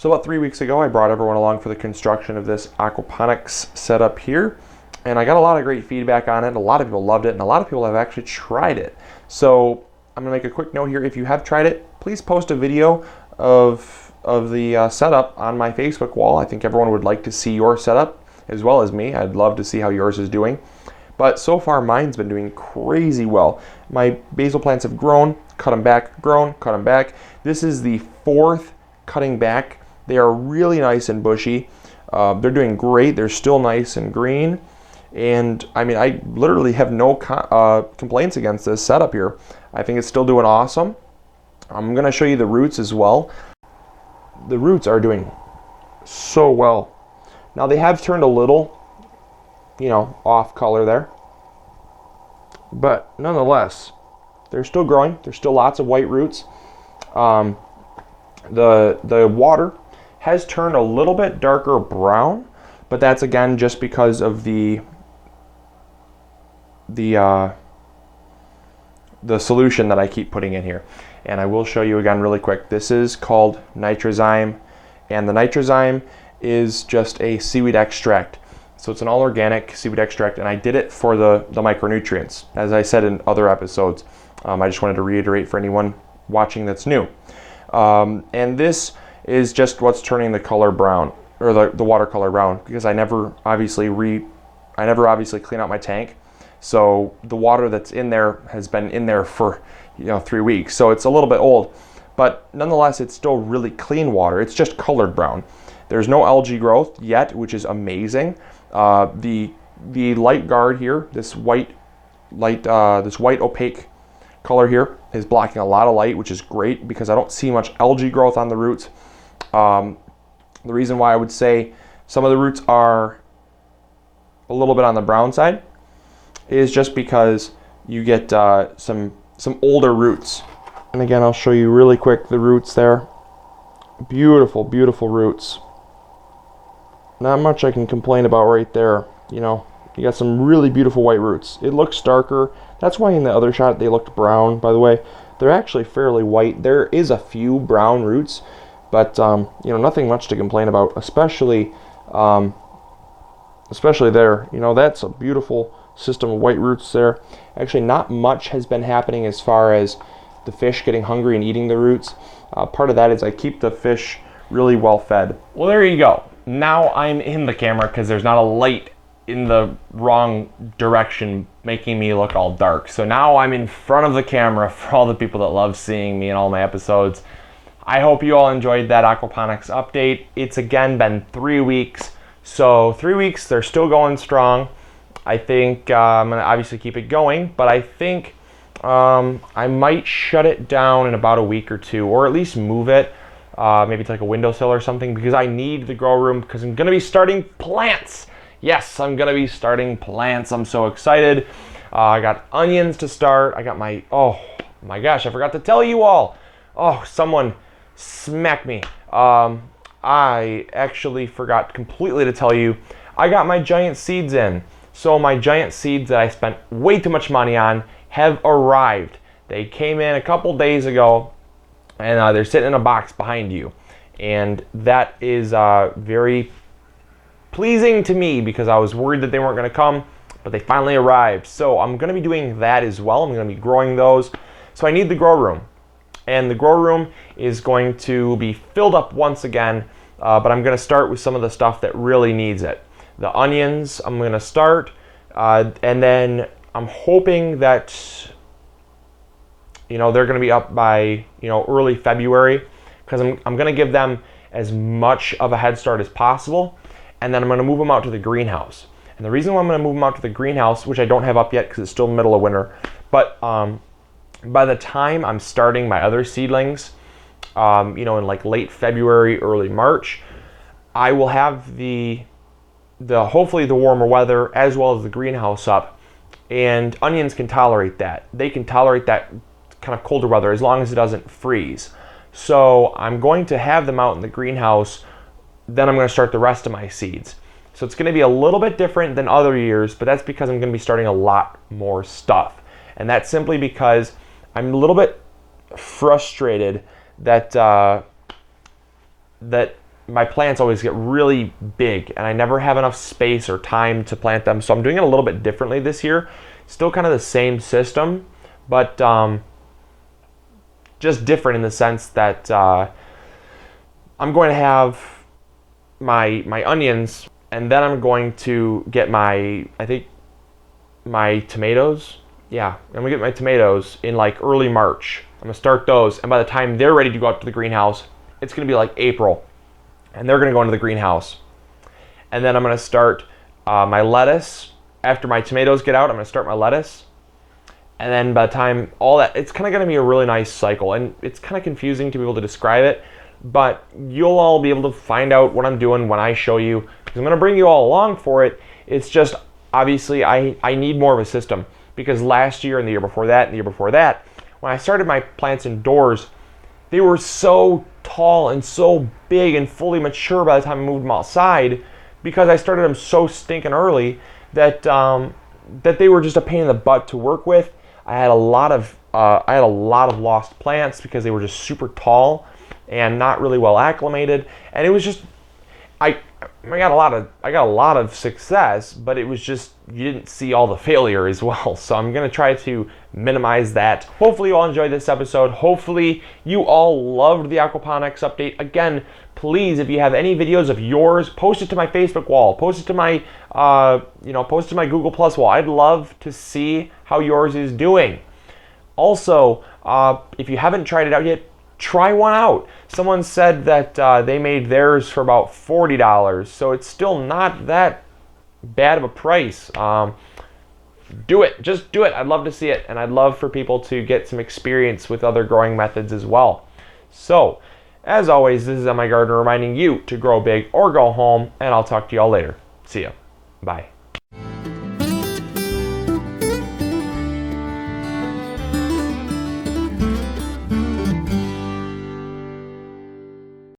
So about 3 weeks ago, I brought everyone along for the construction of this aquaponics setup here, and I got a lot of great feedback on it. A lot of people loved it, and a lot of people have actually tried it. So I'm gonna make a quick note here. If you have tried it, please post a video of the setup on my Facebook wall. I think everyone would like to see your setup as well as me. I'd love to see how yours is doing. But so far, mine's been doing crazy well. My basil plants have grown, cut them back, grown, cut them back. This is the fourth cutting back. They are really nice and bushy. They're doing great. They're still nice and green. And I mean, I literally have no complaints against this setup here. I think it's still doing awesome. I'm gonna show you the roots as well. The roots are doing so well. Now they have turned a little, off color there. But nonetheless, they're still growing. There's still lots of white roots. The water has turned a little bit darker brown, but that's again just because of the solution that I keep putting in here. And I will show you again really quick. This is called nitrozyme, and the nitrozyme is just a seaweed extract. So it's an all organic seaweed extract, and I did it for the micronutrients, as I said in other episodes. I just wanted to reiterate for anyone watching that's new. And this is just what's turning the color brown, or the watercolor brown, because I never obviously clean out my tank. So the water that's in there has been in there for 3 weeks. So it's a little bit old, but nonetheless, it's still really clean water. It's just colored brown. There's no algae growth yet, which is amazing. The light guard here, this white opaque color here is blocking a lot of light, which is great because I don't see much algae growth on the roots. The reason why I would say some of the roots are a little bit on the brown side is just because you get some older roots. And again, I'll show you really quick the roots there. Beautiful, beautiful roots. Not much I can complain about right there. You got some really beautiful white roots. It looks darker. That's why in the other shot they looked brown, by the way. They're actually fairly white. There is a few brown roots, but nothing much to complain about, especially there. That's a beautiful system of white roots there. Actually, not much has been happening as far as the fish getting hungry and eating the roots. Part of that is I keep the fish really well fed. Well, there you go. Now I'm in the camera because there's not a light in the wrong direction making me look all dark. So now I'm in front of the camera for all the people that love seeing me in all my episodes. I hope you all enjoyed that aquaponics update. It's again been 3 weeks. So 3 weeks, they're still going strong. I think I'm gonna obviously keep it going, but I think I might shut it down in about a week or two, or at least move it, maybe to like a windowsill or something, because I need the grow room because I'm gonna be starting plants. Yes, I'm gonna be starting plants. I'm so excited. I got onions to start. I got oh my gosh, I forgot to tell you all. Oh, someone smack me. I actually forgot completely to tell you, I got my giant seeds in. So my giant seeds that I spent way too much money on have arrived. They came in a couple days ago, and they're sitting in a box behind you. And that is very pleasing to me because I was worried that they weren't going to come, but they finally arrived. So I'm going to be doing that as well. I'm going to be growing those. So I need the grow room. And the grow room is going to be filled up once again, but I'm going to start with some of the stuff that really needs it. The onions, I'm going to start, and then I'm hoping that, they're going to be up by, early February, because I'm going to give them as much of a head start as possible, and then I'm going to move them out to the greenhouse. And the reason why I'm going to move them out to the greenhouse, which I don't have up yet because it's still the middle of winter, but by the time I'm starting my other seedlings, in like late February, early March, I will have hopefully the warmer weather as well as the greenhouse up, and onions can tolerate that. They can tolerate that kind of colder weather as long as it doesn't freeze. So I'm going to have them out in the greenhouse, then I'm going to start the rest of my seeds. So it's going to be a little bit different than other years, but that's because I'm going to be starting a lot more stuff. And that's simply because I'm a little bit frustrated that my plants always get really big and I never have enough space or time to plant them. So I'm doing it a little bit differently this year. Still kind of the same system, but just different in the sense that I'm going to have my onions, and then I'm going to get my tomatoes. Yeah, I'm gonna get my tomatoes in like early March. I'm gonna start those, and by the time they're ready to go out to the greenhouse, it's gonna be like April, and they're gonna go into the greenhouse. And then I'm gonna start my lettuce. After my tomatoes get out, I'm gonna start my lettuce. And then by the time all that, it's kind of gonna be a really nice cycle, and it's kind of confusing to be able to describe it, but you'll all be able to find out what I'm doing when I show you, because I'm gonna bring you all along for it. It's just, obviously, I need more of a system, because last year and the year before that and the year before that, when I started my plants indoors, they were so tall and so big and fully mature by the time I moved them outside, because I started them so stinking early that that they were just a pain in the butt to work with. I had a lot of lost plants because they were just super tall and not really well acclimated, and it was just I got a lot of success, but it was just, you didn't see all the failure as well. So I'm gonna try to minimize that. Hopefully you all enjoyed this episode. Hopefully you all loved the aquaponics update. Again, please, if you have any videos of yours, post it to my Facebook wall, post it to my post it to my Google Plus wall. I'd love to see how yours is doing. Also, if you haven't tried it out yet, try one out. Someone said that they made theirs for about $40, so it's still not that bad of a price. Do it. Just do it. I'd love to see it, and I'd love for people to get some experience with other growing methods as well. So, as always, this is MIgardener reminding you to grow big or go home, and I'll talk to you all later. See ya. Bye.